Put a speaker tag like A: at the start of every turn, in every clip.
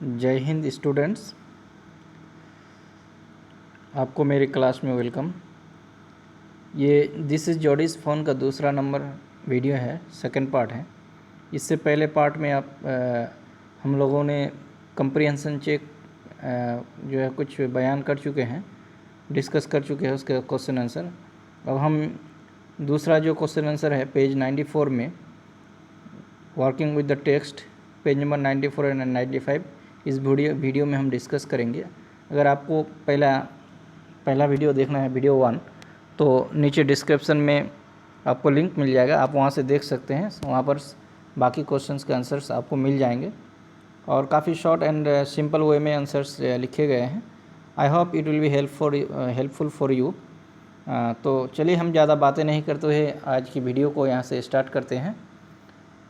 A: जय हिंद स्टूडेंट्स, आपको मेरी क्लास में वेलकम। ये दिस इज़ जॉडीज़ फ़ोन का दूसरा नंबर वीडियो है, सेकंड पार्ट है। इससे पहले पार्ट में हम लोगों ने कंप्रीहेंशन चेक जो है कुछ बयान कर चुके हैं, डिस्कस कर चुके हैं उसके क्वेश्चन आंसर। अब हम दूसरा जो क्वेश्चन आंसर है पेज 94 में, working with the text, page number 94 and 95 इस वीडियो में हम डिस्कस करेंगे। अगर आपको पहला वीडियो देखना है, वीडियो 1, तो नीचे डिस्क्रिप्शन में आपको लिंक मिल जाएगा, आप वहां से देख सकते हैं। वहां पर बाकी क्वेश्चंस के आंसर्स आपको मिल जाएंगे और काफ़ी शॉर्ट एंड सिंपल वे में आंसर्स लिखे गए हैं। I hope it will be helpful for you. तो चलिए हम ज़्यादा बातें नहीं करते हुए आज की वीडियो को यहाँ से स्टार्ट करते हैं।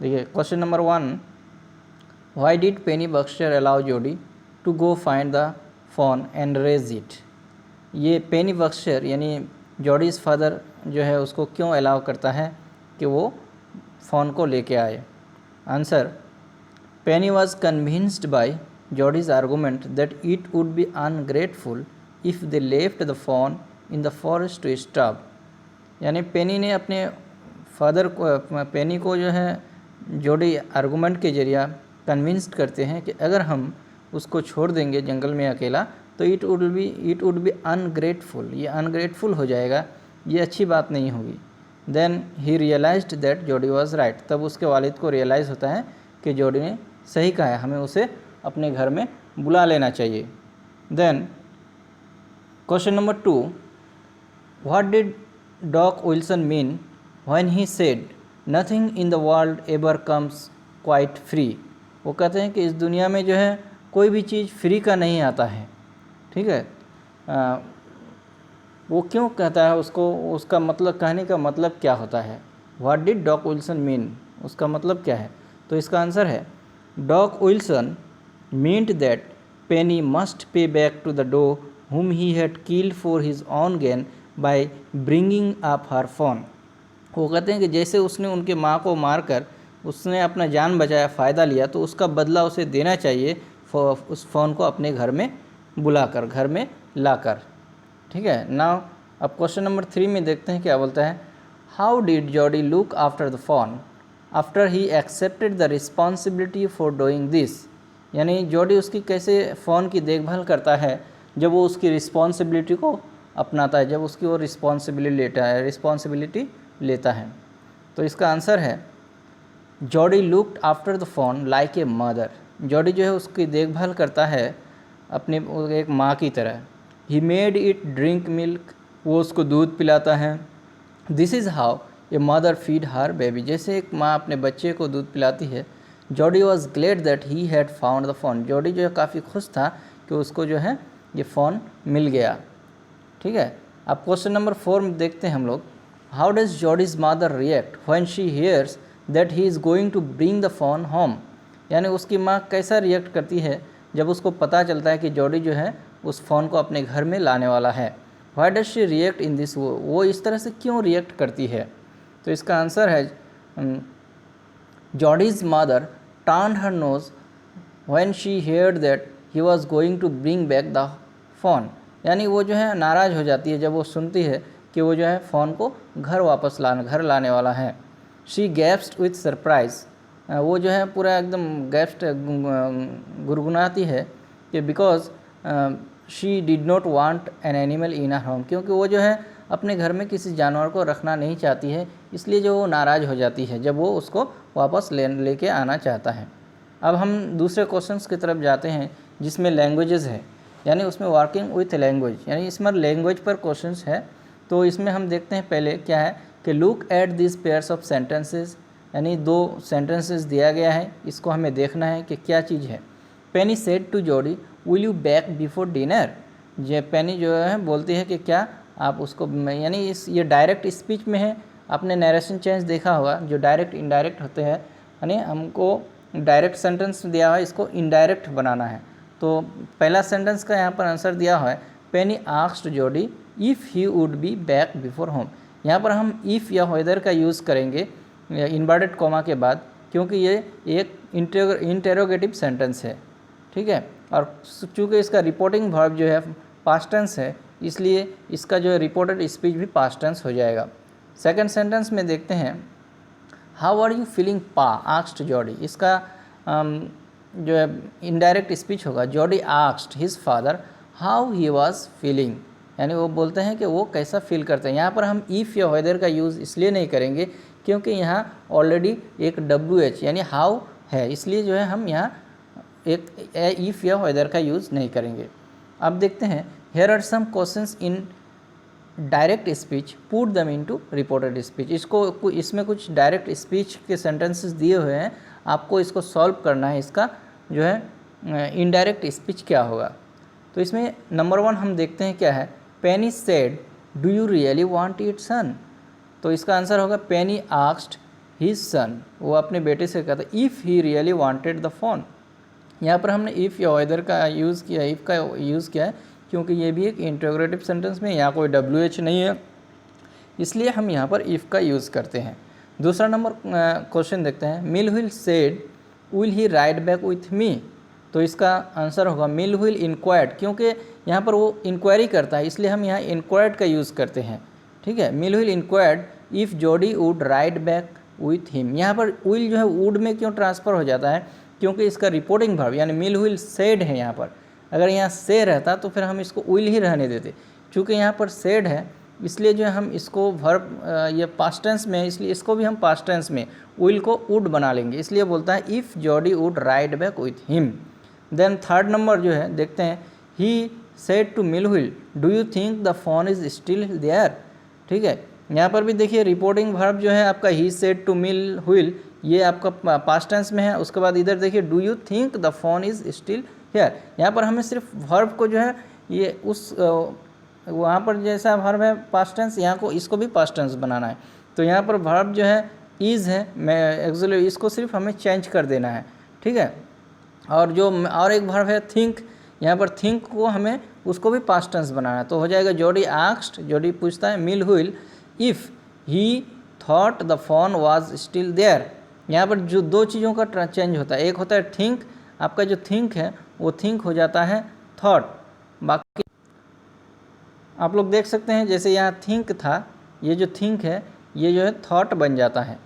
A: देखिए question number 1, why did Penny Baxter allow Jody to go find the fawn and raise it. ये पेनी बक्सचर यानी जॉडीज़ फादर जो है उसको क्यों अलाउ करता है कि वो फ़ोन को लेके आए। Answer, Penny was convinced by Jody's argument that it would be ungrateful if they left the fawn in the forest to starve. यानी पेनी ने अपने फादर को, पेनी को जो है जॉडी आर्गूमेंट के जरिए कन्विंस्ड करते हैं कि अगर हम उसको छोड़ देंगे जंगल में अकेला तो इट वुड बी अनग्रेटफुल, ये अनग्रेटफुल हो जाएगा, ये अच्छी बात नहीं होगी। Then he realised that Jody was right, तब उसके वालिद को रियलाइज़ होता है कि जॉडी ने सही कहा है, हमें उसे अपने घर में बुला लेना चाहिए। Then question number 2, what did Doc Wilson mean when he said nothing in the world ever comes quite free. वो कहते हैं कि इस दुनिया में जो है कोई भी चीज़ फ्री का नहीं आता है, ठीक है। वो क्यों कहता है उसको, उसका मतलब, कहने का मतलब क्या होता है। What did Doc Wilson mean, उसका मतलब क्या है। तो इसका आंसर है, Doc Wilson meant that Penny must pay back to the doe whom he had killed for his own gain by bringing up her phone। वो कहते हैं कि जैसे उसने उनके माँ को मारकर उसने अपना जान बचाया, फ़ायदा लिया, तो उसका बदला उसे देना चाहिए उस फ़ोन को अपने घर में बुलाकर, घर में लाकर, ठीक है। नाउ अब क्वेश्चन नंबर 3 में देखते हैं क्या बोलता है। How did Jordi look after the phone after he accepted the responsibility for doing this. यानी जॉडी उसकी कैसे फ़ोन की देखभाल करता है जब वो उसकी रिस्पॉन्सिबिलिटी को अपनाता है, जब उसकी वो रिस्पॉन्सिबिलिटी लेता है। तो इसका आंसर है, Jordi looked after the phone like a mother. Jordi जो है उसकी देखभाल करता है अपने एक माँ की तरह। He made it drink milk, वो उसको दूध पिलाता है। This is how a mother feed her baby, जैसे एक माँ अपने बच्चे को दूध पिलाती है। Jody was glad that he had found the fawn. Jody जो है काफ़ी खुश था कि उसको जो है ये फ़ोन मिल गया, ठीक है। अब क्वेश्चन नंबर 4 में देखते हैं हम लोग। How does Jody's mother react when she hears that he is going to bring the fawn home. यानी उसकी माँ कैसा रिएक्ट करती है जब उसको पता चलता है कि जॉडी जो है उस फ़ोन को अपने घर में लाने वाला है। Why does she react in this, वो इस तरह से क्यों रिएक्ट करती है। तो इसका आंसर है, Jody's mother turned her nose when she heard that he was going to bring back the fawn. यानी वो जो है नाराज़ हो जाती है जब वो सुनती है कि वो जो है फ़ोन को घर लाने वाला है। शी गैप्स्ड विथ सरप्राइज़, वो जो है पूरा एकदम गैप्स्ट गुनगुनाती है कि because she did not want an animal in her home, क्योंकि वो जो है अपने घर में किसी जानवर को रखना नहीं चाहती है, इसलिए जो वो नाराज़ हो जाती है जब वो उसको वापस लेके आना चाहता है। अब हम दूसरे क्वेश्चंस की तरफ जाते हैं जिसमें लैंग्वेजेस है, यानी उसमें वर्किंग विथ लैंग्वेज, यानी इसमें लैंग्वेज पर क्वेश्चंस है। तो इसमें हम देखते हैं पहले क्या है कि look at this pairs of sentences, यानी 2 सेंटेंसेस दिया गया है, इसको हमें देखना है कि क्या चीज़ है। Penny said to Jody will you back before dinner. पेनी जो है बोलती है कि क्या आप उसको, यानी ये डायरेक्ट स्पीच में है। आपने नरेशन चेंज देखा होगा, जो डायरेक्ट इनडायरेक्ट होते हैं, यानी हमको डायरेक्ट सेंटेंस दिया हुआ है, इसको इनडायरेक्ट बनाना है। तो पहला सेंटेंस का यहाँ पर आंसर दिया हुआ है, Penny asked Jody if he would be back before home. यहाँ पर हम इफ़ या वेदर का यूज़ करेंगे इन्वर्टेड कॉमा के बाद, क्योंकि ये एक इंटेरोगेटिव सेंटेंस है, ठीक है। और चूँकि इसका रिपोर्टिंग वर्ब जो है पास्ट टेंस है, इसलिए इसका जो है रिपोर्टेड स्पीच भी पास्ट टेंस हो जाएगा। सेकंड सेंटेंस में देखते हैं, हाउ आर यू फीलिंग पा आस्क्ड जॉडी। इसका जो है इनडायरेक्ट स्पीच होगा, Jordi asked his father how he was feeling, यानी वो बोलते हैं कि वो कैसा फील करते हैं। यहाँ पर हम इफ़ या वेदर का यूज़ इसलिए नहीं करेंगे क्योंकि यहाँ ऑलरेडी एक WH यानी हाउ है, इसलिए जो है हम यहाँ एक इफ़ या वेदर का यूज़ नहीं करेंगे। अब देखते हैं, here are some questions in direct speech put them into reported speech. इसमें कुछ डायरेक्ट स्पीच के सेंटेंसेस दिए हुए हैं, आपको इसको सॉल्व करना है, इसका जो है इनडायरेक्ट स्पीच क्या होगा। तो इसमें नंबर 1 हम देखते हैं क्या है, Penny said do you really want it son. तो इसका आंसर होगा पेनी आस्क्ड हिज सन, वो अपने बेटे से कहता if he really wanted the phone. यहाँ पर हमने इफ़ या वेदर का यूज़ किया, इफ़ का यूज़ किया है क्योंकि ये भी एक इंटरोगेटिव सेंटेंस में यहाँ कोई WH नहीं है, इसलिए हम यहाँ पर इफ़ का यूज़ करते हैं। दूसरा नंबर क्वेश्चन देखते हैं, Mill Wheel said will he ride back with me. तो इसका आंसर होगा मिल विल इंक्वायर्ड, क्योंकि यहाँ पर वो इंक्वायरी करता है, इसलिए हम यहाँ इंक्वायर्ड का यूज़ करते हैं, ठीक है। Mill Wheel inquired if Jody would right back with him. यहाँ पर विल जो है वुड में क्यों ट्रांसफ़र हो जाता है, क्योंकि इसका रिपोर्टिंग वर्ब यानी मिल विल सेड है यहाँ पर। अगर यहाँ से रहता तो फिर हम इसको विल ही रहने देते, चूँकि यहाँ पर सेड है इसलिए जो है हम इसको वर्ब ये पास्ट टेंस में है, इसलिए इसको भी हम पास्ट टेंस में विल को वुड बना लेंगे, इसलिए बोलता है if Jody would right back with him. Then third number जो है देखते हैं, he said to mill will do you think the fawn is still there. ठीक है, यहाँ पर भी देखिए रिपोर्टिंग वर्ब जो है आपका he said to mill will, ये आपका पास्ट टेंस में है। उसके बाद इधर देखिए do you think the fawn is still here, यहाँ पर हमें सिर्फ वर्ब को जो है ये उस वहाँ पर जैसा वर्ब है पास्ट टेंस, यहाँ को इसको भी पास्ट टेंस बनाना है। तो यहाँ पर वर्ब जो है इज़ है, मैं एक्चुअली इसको सिर्फ हमें चेंज कर देना है, ठीक है। और जो और एक वर्ब है थिंक, यहाँ पर थिंक को हमें उसको भी पास्ट टेंस बनाना है। तो हो जाएगा जॉडी आस्क्ड, जॉडी पूछता है Mill Wheel if he thought the fawn was still there. यहाँ पर जो दो चीज़ों का चेंज होता है, एक होता है थिंक, आपका जो थिंक है वो थिंक हो जाता है थॉट। बाकी आप लोग देख सकते हैं जैसे यहाँ थिंक था, ये जो थिंक है ये जो है थॉट बन जाता है,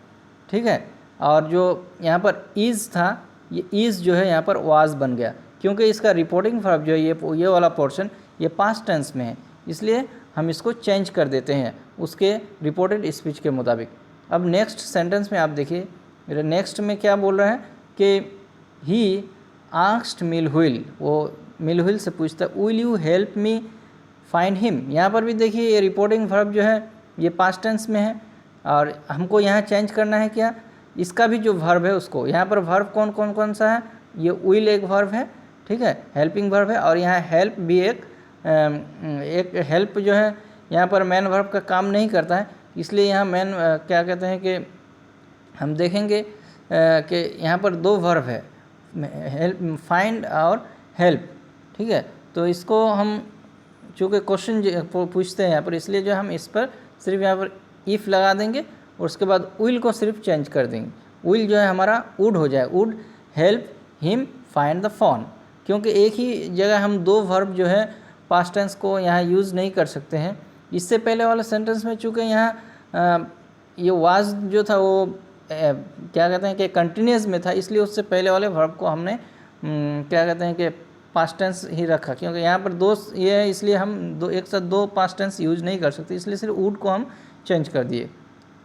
A: ठीक है। और जो यहाँ पर इज़ था, ये इज़ जो है यहाँ पर वाज बन गया, क्योंकि इसका रिपोर्टिंग वर्ब जो है ये वाला पोर्शन ये पास्ट टेंस में है, इसलिए हम इसको चेंज कर देते हैं उसके रिपोर्टेड स्पीच के मुताबिक। अब नेक्स्ट सेंटेंस में आप देखिए, नेक्स्ट में क्या बोल रहा है कि ही आस्क्ड मिल विल, वो मिल विल से पूछता है will you help me find him. यहाँ पर भी देखिए ये रिपोर्टिंग वर्ब जो है ये पास्ट टेंस में है, और हमको यहाँ चेंज करना है क्या, इसका भी जो वर्ब है उसको, यहाँ पर वर्ब कौन सा है, ये विल एक वर्ब है, ठीक है, हेल्पिंग वर्ब है। और यहाँ हेल्प भी एक हेल्प जो है यहाँ पर मेन वर्ब का काम नहीं करता है, इसलिए यहाँ मेन क्या कहते हैं कि हम देखेंगे कि यहाँ पर दो वर्ब है, हेल्प फाइंड और हेल्प, ठीक है। तो इसको हम चूँकि क्वेश्चन पूछते हैं यहाँ पर, इसलिए जो हम इस पर सिर्फ यहाँ पर इफ़ लगा देंगे और उसके बाद विल को सिर्फ चेंज कर देंगे। विल जो है हमारा वुड हो जाए, would help him find the phone, क्योंकि एक ही जगह हम दो वर्ब जो है पास्ट टेंस को यहाँ यूज़ नहीं कर सकते हैं। इससे पहले वाले सेंटेंस में चूँकि यहाँ ये वाज जो था वो क्या कहते हैं कि कंटिन्यूस में था, इसलिए उससे पहले वाले वर्ब को हमने क्या कहते हैं कि पास्ट टेंस ही रखा, क्योंकि यहाँ पर दो ये है, इसलिए हम एक साथ दो पास्ट टेंस यूज नहीं कर सकते, इसलिए सिर्फ वुड को हम चेंज कर दिए,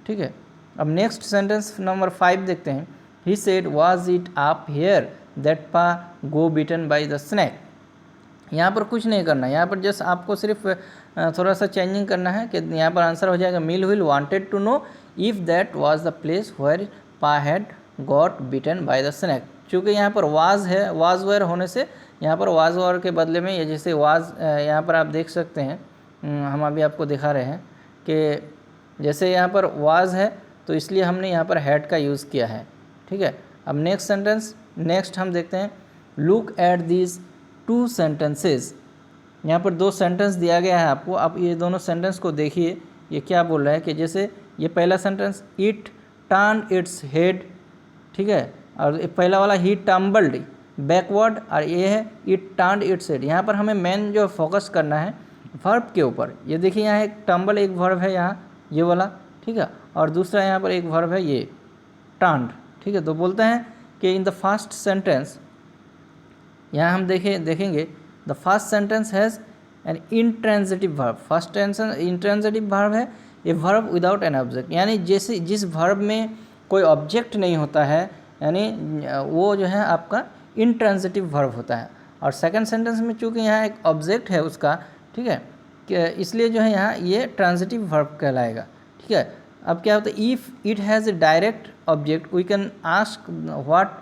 A: ठीक है। अब नेक्स्ट सेंटेंस नंबर 5 देखते हैं, he said was it up here that पा गो बीटन बाय द स्नैक। यहाँ पर कुछ नहीं करना है, यहाँ पर जस्ट आपको सिर्फ थोड़ा सा चेंजिंग करना है कि यहाँ पर आंसर हो जाएगा Mill Wheel wanted to know if that was the place where Pa had got bitten by the snake. चूँकि यहाँ पर वाज है, वाज वेयर होने से यहाँ पर वाज वेयर के बदले में ये जैसे वाज, यहाँ पर आप देख सकते हैं, हम अभी आपको दिखा रहे हैं कि जैसे यहाँ पर वाज है तो इसलिए हमने यहाँ पर हैड का यूज़ किया है, ठीक है। अब नेक्स्ट सेंटेंस, नेक्स्ट हम देखते हैं, look at these two sentences. यहाँ पर दो सेंटेंस दिया गया है आपको, आप ये दोनों सेंटेंस को देखिए, ये क्या बोल रहा है कि जैसे ये पहला sentence it turn its head, ठीक है, और पहला वाला ही टम्बल्ड, बैकवर्ड, और ये है इट टर्न्ड इट्स हेड। यहाँ पर हमें मेन जो फोकस करना है वर्ब के ऊपर। ये देखिए यहाँ एक टम्बल एक वर्ब है यहाँ ये वाला, ठीक है, और दूसरा यहाँ पर एक वर्ब है ये टर्न्ड, ठीक है। तो बोलते हैं कि इन द फर्स्ट सेंटेंस, यहाँ हम देखेंगे the first sentence has an intransitive verb. First tension intransitive verb है, a verb without an object, यानी जैसे जिस वर्ब में कोई ऑब्जेक्ट नहीं होता है, यानी वो जो है आपका इंट्रांजिटिव वर्ब होता है। और सेकंड सेंटेंस में चूँकि यहाँ एक ऑब्जेक्ट है उसका, ठीक है, इसलिए जो है यहाँ ये ट्रांजिटिव वर्ब कहलाएगा, ठीक है। अब क्या होता है, if it has a direct object we can ask what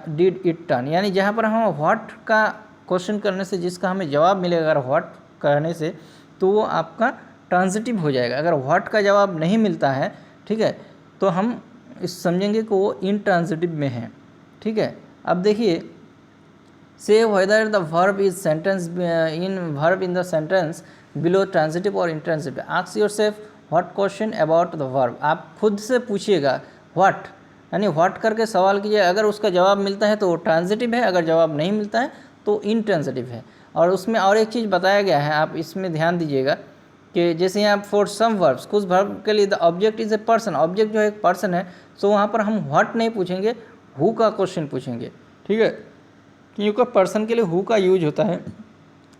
A: did it turn, यानी जहाँ पर हम व्हाट का क्वेश्चन करने से जिसका हमें जवाब मिलेगा अगर व्हाट कहने से, तो वो आपका ट्रांजिटिव हो जाएगा। अगर व्हाट का जवाब नहीं मिलता है, ठीक है, तो हम इस समझेंगे कि वो इंट्रांजिटिव में है, ठीक है। अब देखिए, say whether the verb is sentence in the sentence below transitive और intransitive. Ask yourself what question about the verb. आप खुद से पूछिएगा व्हाट, यानी व्हाट करके सवाल कीजिए। अगर उसका जवाब मिलता है तो वो ट्रांजिटिव है, अगर जवाब नहीं मिलता है तो इंट्रांजिटिव है। और उसमें और एक चीज़ बताया गया है, आप इसमें ध्यान दीजिएगा कि जैसे यहाँ फॉर सम वर्ब्स, कुछ वर्ब के लिए the object is a person, object जो है एक पर्सन है, तो वहाँ पर हम व्हाट नहीं पूछेंगे, हु का क्वेश्चन पूछेंगे, ठीक है, क्योंकि पर्सन के लिए हु का यूज होता है,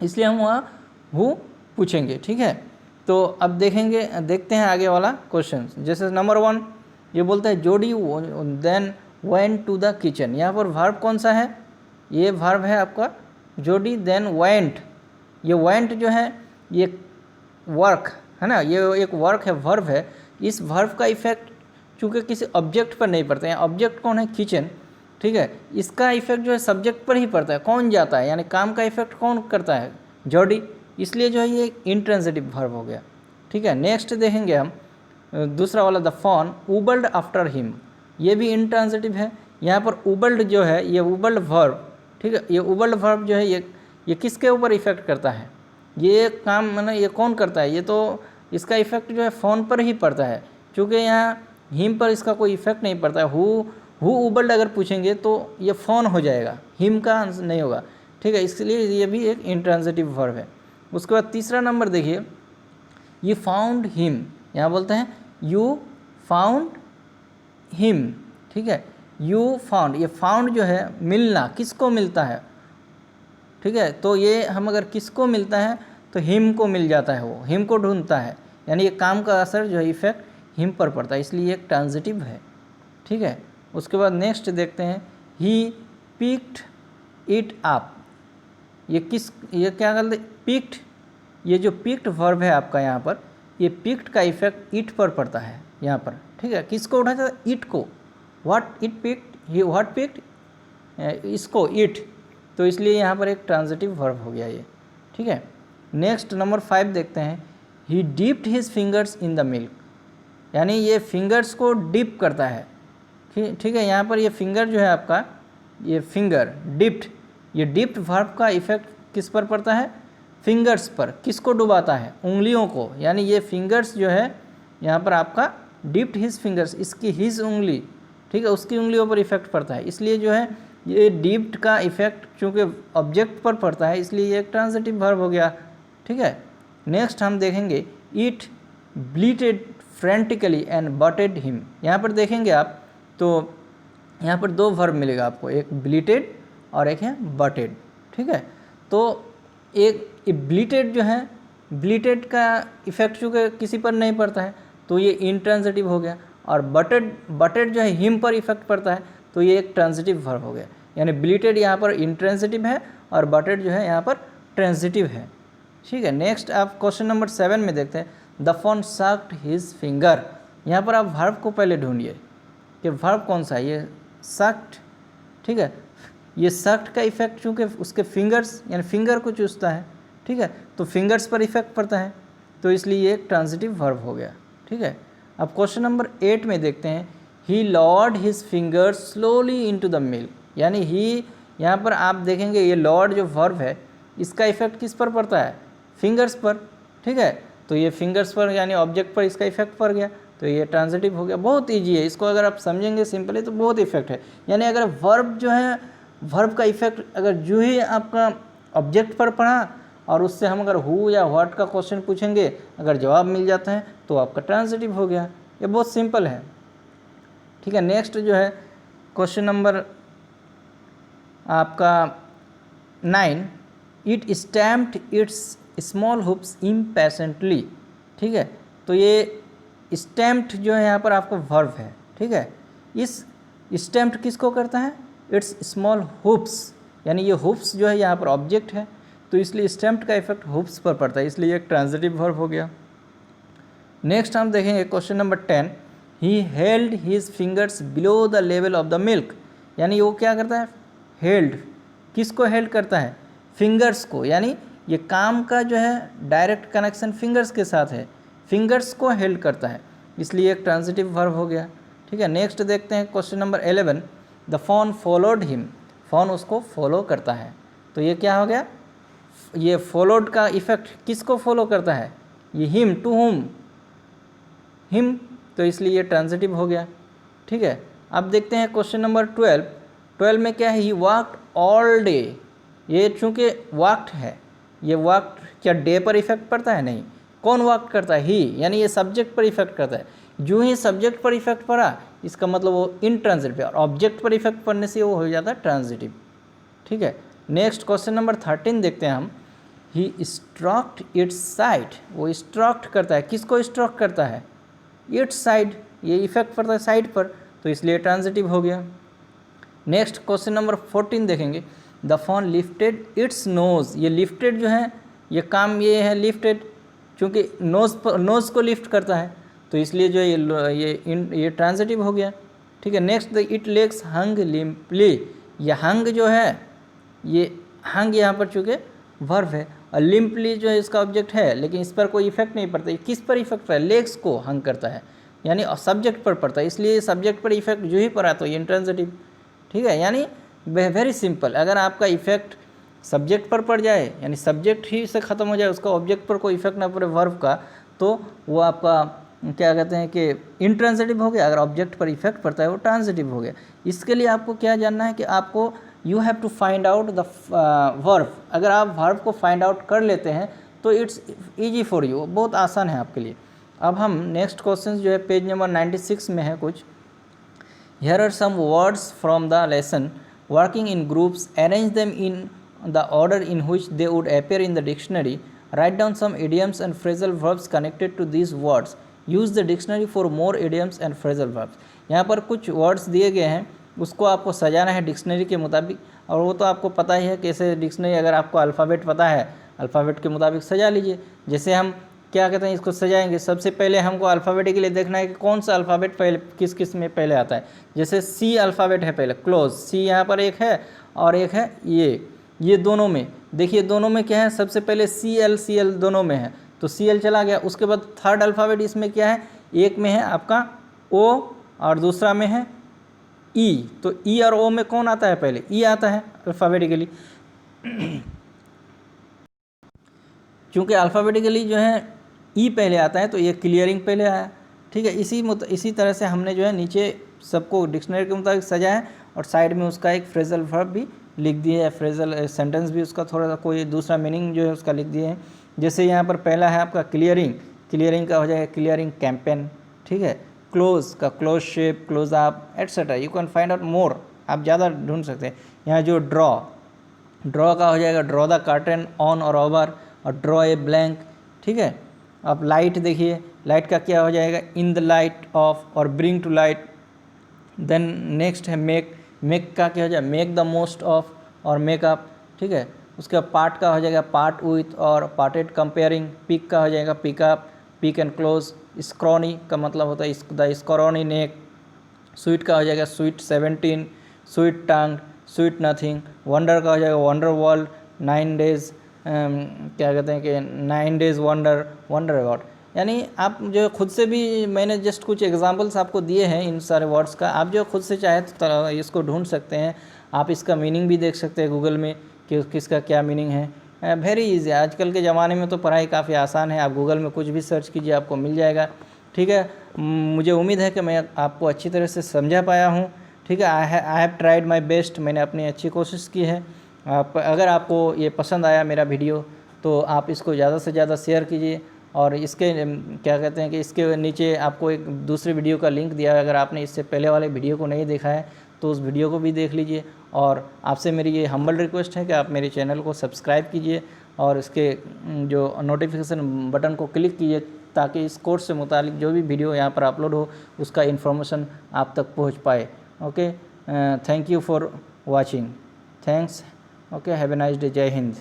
A: इसलिए हम वहाँ हु पूछेंगे, ठीक है। तो अब देखते हैं आगे वाला क्वेश्चन। जैसे नंबर 1 ये बोलता है Jodie then went to the kitchen. यहाँ पर वर्ब कौन सा है, ये वर्ब है आपका जोडी देन वेंट। ये वेंट जो है ये वर्क है ना, ये एक वर्क है, वर्ब है। इस वर्ब का इफेक्ट चूँकि किसी ऑब्जेक्ट पर नहीं पड़ता है, ऑब्जेक्ट कौन है, किचन, ठीक है, इसका इफेक्ट जो है सब्जेक्ट पर ही पड़ता है, कौन जाता है, यानी काम का इफेक्ट कौन करता है, जोडी, इसलिए जो है ये इंट्रांजिटिव वर्ब हो गया, ठीक है। नेक्स्ट देखेंगे हम दूसरा वाला द फोन उबल्ड आफ्टर हिम, ये भी इंट्रांजिटिव है। यहाँ पर उबल्ड जो है ये उबल्ड वर्ब, ठीक है, ये उबल्ड वर्ब जो है ये किसके ऊपर इफेक्ट करता है, ये काम मतलब ये कौन करता है, ये तो इसका इफेक्ट जो है फ़ोन पर ही पड़ता है, क्योंकि यहाँ हिम पर इसका कोई इफेक्ट नहीं पड़ता है। हु उबल्ड अगर पूछेंगे तो ये फ़ोन हो जाएगा, हिम का नहीं होगा, ठीक है, इसलिए ये भी एक इंट्रांजिटिव वर्ब है। उसके बाद तीसरा नंबर देखिए, यू फाउंड हिम, यहाँ बोलते हैं यू फाउंड हिम, ठीक है, यू फाउंड, ये फाउंड जो है मिलना, किसको मिलता है, ठीक है, तो ये हम अगर किसको मिलता है तो हिम को मिल जाता है, वो हिम को ढूंढता है, यानी ये काम का असर जो है इफेक्ट हिम पर पड़ता है, इसलिए एक ट्रांजिटिव है, ठीक है। उसके बाद नेक्स्ट देखते हैं, ही पिक्ड इट अप, ये क्या करते, पिक्ड, ये जो पिक्ड वर्ब है आपका यहाँ पर, ये पिक्ड का इफेक्ट इट पर पड़ता है यहाँ पर, ठीक है, किसको उठाता है, इट को, व्हाट इट पिक्ड, ये व्हाट पिक्ड, इसको इट, तो इसलिए यहाँ पर एक ट्रांजिटिव वर्ब हो गया ये, ठीक है। नेक्स्ट नंबर 5 देखते हैं, ही dipped his fingers in the milk, यानी ये फिंगर्स को डिप करता है, ठीक है। यहाँ पर ये फिंगर जो है आपका, ये फिंगर डिप्ड, ये डिप्ड वर्ब का इफेक्ट किस पर पड़ता है, फिंगर्स पर, किसको डुबाता है, उंगलियों को, यानी ये फिंगर्स जो है यहाँ पर आपका डिप्ड हिज फिंगर्स, इसकी हिज उंगली, ठीक है, उसकी उंगलियों पर इफेक्ट पड़ता है, इसलिए जो है ये डिप्ड का इफेक्ट चूँकि ऑब्जेक्ट पर पड़ता है, इसलिए ये एक ट्रांजिटिव वर्ब हो गया, ठीक है। नेक्स्ट हम देखेंगे, इट ब्लीटेड फ्रेंटिकली एंड बटेड हिम, यहाँ पर देखेंगे आप तो यहाँ पर 2 वर्ब मिलेगा आपको, एक ब्लीटेड और एक है बटेड, ठीक है। तो एक ब्लीटेड जो है, ब्लीटेड का इफेक्ट चूँकि किसी पर नहीं पड़ता है तो ये इंट्रांजिटिव हो गया, और बटेड जो है हिम पर इफेक्ट पड़ता है तो ये एक ट्रांजिटिव वर्ब हो गया, यानी ब्लीटेड यहाँ पर इंट्रांजिटिव है और बटेड जो है यहाँ पर ट्रांजिटिव है, ठीक है। नेक्स्ट आप क्वेश्चन नंबर 7 में देखते हैं, the phone sucked his finger, यहाँ पर आप वर्ब को पहले ढूंढिए कि वर्ब कौन सा है, ये सक्ड, ठीक है, ये सक्ड का इफेक्ट चूँकि उसके फिंगर्स यानी फिंगर को चूसता है, ठीक है, तो फिंगर्स पर इफेक्ट पड़ता है, तो इसलिए ये एक ट्रांजिटिव वर्ब हो गया, ठीक है। अब क्वेश्चन नंबर 8 में देखते हैं, he lowered his fingers slowly into the milk, यानी ही यहाँ पर आप देखेंगे ये लॉर्ड जो वर्ब है इसका इफेक्ट किस पर पड़ता है, फिंगर्स पर, ठीक है, तो ये फिंगर्स पर यानी ऑब्जेक्ट पर इसका इफेक्ट पड़ गया, तो ये ट्रांजिटिव हो गया। बहुत ईजी है, इसको अगर आप समझेंगे सिंपली तो बहुत इफेक्ट है, यानी अगर वर्ब जो है वर्ब का इफेक्ट अगर जो ही आपका ऑब्जेक्ट पर पड़ा और उससे हम अगर हु या व्हाट का क्वेश्चन पूछेंगे, अगर जवाब मिल जाता है तो आपका ट्रांजिटिव हो गया। ये बहुत सिंपल है, ठीक है। नेक्स्ट जो है क्वेश्चन नंबर आपका 9, it stamped it's small hoops impatiently, ठीक है। तो ये स्टैम्प्ड जो है यहाँ पर आपको वर्ब है, ठीक है। इस स्टैम्प्ड किसको करता है? इट्स स्मॉल हुप्स, यानी ये हुप्स जो है यहाँ पर ऑब्जेक्ट है, तो इसलिए स्टैम्प्ड का इफेक्ट हुप्स पर पड़ता है, इसलिए एक ट्रांजिटिव वर्ब हो गया। नेक्स्ट हम देखेंगे question number 10, he held his fingers below the level of the milk, यानी वो क्या करता है? हेल्ड, किसको हेल्ड करता है? फिंगर्स को, यानी ये काम का जो है डायरेक्ट कनेक्शन फिंगर्स के साथ है, फिंगर्स को हेल्ड करता है, इसलिए एक ट्रांजिटिव वर्ब हो गया, ठीक है। नेक्स्ट देखते हैं question number 11, the phone followed him, phone उसको फॉलो करता है, तो ये क्या हो गया? ये फॉलोड का इफेक्ट किसको फॉलो करता है? ये हिम, टू हुम, हिम, तो इसलिए ये ट्रांजिटिव हो गया, ठीक है। अब देखते हैं क्वेश्चन नंबर 12 में क्या है? ही वॉकड ऑल डे, ये चूँकि वॉकड है, ये वॉकड क्या डे पर इफेक्ट पड़ता है? नहीं। कौन वॉकड करता है? ही, यानी ये सब्जेक्ट पर इफेक्ट करता है। जो ही सब्जेक्ट पर इफेक्ट पड़ा इसका मतलब वो इनट्रांजिटिव, और ऑब्जेक्ट पर इफेक्ट पड़ने से वो हो जाता है ट्रांजिटिव, ठीक है। नेक्स्ट क्वेश्चन नंबर 13 देखते हैं हम, ही स्ट्रोक्ड इट्स साइड, वो स्ट्रोक्ड करता है, किसको स्ट्रोक करता है? इट्स साइड, ये इफेक्ट पड़ता है साइड पर, तो इसलिए ट्रांजिटिव हो गया। नेक्स्ट क्वेश्चन नंबर 14 देखेंगे, the phone lifted its nose, ये लिफ्टेड जो है ये काम ये है लिफ्टेड, क्योंकि नोज़ को लिफ्ट करता है, तो इसलिए जो ये ट्रांजिटिव हो गया, ठीक है। नेक्स्ट द इट लेग्स हंग लिम्पली, ये हंग जो है, ये हंग यहाँ पर चूँकि वर्ब है, और लिम्पली जो है इसका ऑब्जेक्ट है, लेकिन इस पर कोई इफेक्ट नहीं पड़ता। किस पर इफेक्ट पड़ता है? लेग्स को हंग करता है, यानी सब्जेक्ट पर पड़ता है, इसलिए सब्जेक्ट पर इफेक्ट जो ही पड़ा तो ये इंट्रांजिटिव, ठीक है। यानी वेरी सिंपल, अगर आपका इफेक्ट सब्जेक्ट पर पड़ जाए, यानी सब्जेक्ट ही से ख़त्म हो जाए, उसका ऑब्जेक्ट पर कोई इफेक्ट ना पड़े वर्ब का, तो वो आपका क्या कहते हैं कि इंट्रांजिटिव हो गया। अगर ऑब्जेक्ट पर इफेक्ट पड़ता है वो ट्रांजिटिव हो गया। इसके लिए आपको क्या जानना है कि आपको you have to find out the verb. अगर आप वर्ब को फाइंड आउट कर लेते हैं तो इट्स ईजी फॉर यू, बहुत आसान है आपके लिए। अब हम नेक्स्ट क्वेश्चन जो है पेज नंबर 96 में है कुछ, here are some words from the lesson, working in groups, arrange them in the order in which they would appear in the dictionary, write down some idioms and phrasal verbs connected to these words, use the dictionary for more idioms and phrasal verbs। यहाँ पर कुछ words दिए गए हैं, उसको आपको सजाना है डिक्शनरी के मुताबिक, और वो तो आपको पता ही है कैसे डिक्शनरी, अगर आपको अल्फ़ाबेट पता है अल्फ़ाबेट के मुताबिक सजा लीजिए। जैसे हम क्या कहते हैं इसको सजाएंगे, सबसे पहले हमको अल्फ़ाबेटिकली देखना है कि कौन सा अल्फ़ाबेट पहले किस किस में पहले आता है। जैसे सी अल्फ़ाबेट है पहले, क्लोज, सी यहाँ पर एक है और एक है ये दोनों में, देखिए दोनों में क्या है, सबसे पहले सी एल दोनों में है, तो सी एल चला गया। उसके बाद थर्ड अल्फ़ाबेट इसमें क्या है, एक में है आपका ओ और दूसरा में है ई, तो ई और ओ में कौन आता है? पहले ई आता है अल्फ़ाबेटिकली, क्योंकि अल्फ़ाबेटिकली जो है ई पहले आता है तो ये क्लियरिंग पहले आया, ठीक है। इसी तरह से हमने जो है नीचे सबको डिक्शनरी के मुताबिक सजाया है, और साइड में उसका एक फ्रेजल वर्ब भी लिख दिया है, फ्रेजल सेंटेंस भी उसका थोड़ा सा कोई दूसरा मीनिंग जो है उसका लिख दिए हैं। जैसे यहाँ पर पहला है आपका क्लियरिंग का हो जाएगा क्लियरिंग कैंपेन, ठीक है। क्लोज का close shape, close up, etcetera, you can find out more, आप ज़्यादा ढूंढ सकते हैं। यहाँ जो ड्रॉ का हो जाएगा ड्रॉ द कर्टन ऑन और ओवर, और ड्रॉ ए ब्लैंक, ठीक है। अब लाइट देखिए, लाइट का क्या हो जाएगा, इन द लाइट ऑफ और bring to light. Then next है मेक का क्या हो जाएगा, मेक द मोस्ट ऑफ और मेकअप, ठीक है। उसके बाद पार्ट का हो जाएगा पार्ट विथ और पार्टेड कंपेयरिंग। पिक का हो जाएगा पिकअप, पिक एंड क्लोज। स्क्रॉनी का मतलब होता है द स्क्रॉनी नेक। स्वीट का हो जाएगा स्वीट 17, स्वीट टंग, स्वीट नथिंग। वंडर का हो जाएगा वंडर वर्ल्ड, 9 days क्या कहते हैं कि 9 days वंडर अबाउट। यानी आप जो खुद से भी, मैंने जस्ट कुछ एग्जांपल्स आपको दिए हैं इन सारे वर्ड्स का, आप जो खुद से चाहे तो इसको ढूंढ सकते हैं। आप इसका मीनिंग भी देख सकते हैं गूगल में कि किसका क्या मीनिंग है। वेरी इजी, आजकल के ज़माने में तो पढ़ाई काफ़ी आसान है, आप गूगल में कुछ भी सर्च कीजिए आपको मिल जाएगा, ठीक है। मुझे उम्मीद है कि मैं आपको अच्छी तरह से समझा पाया हूँ। ठीक है। I have tried my best, मैंने अपनी अच्छी कोशिश की है। अगर आपको ये पसंद आया मेरा वीडियो तो आप इसको ज़्यादा से ज़्यादा शेयर कीजिए, और इसके क्या कहते हैं कि इसके नीचे आपको एक दूसरे वीडियो का लिंक दिया है। अगर आपने इससे पहले वाले वीडियो को नहीं देखा है तो उस वीडियो को भी देख लीजिए। और आपसे मेरी ये हम्बल रिक्वेस्ट है कि आप मेरे चैनल को सब्सक्राइब कीजिए और इसके जो नोटिफिकेशन बटन को क्लिक कीजिए, ताकि इस कोर्स से मुतालिक जो भी वीडियो यहाँ पर अपलोड हो उसका इन्फॉर्मेशन आप तक पहुँच पाए। Okay, thank you for watching, thanks. Okay, have a nice day, जय हिंद।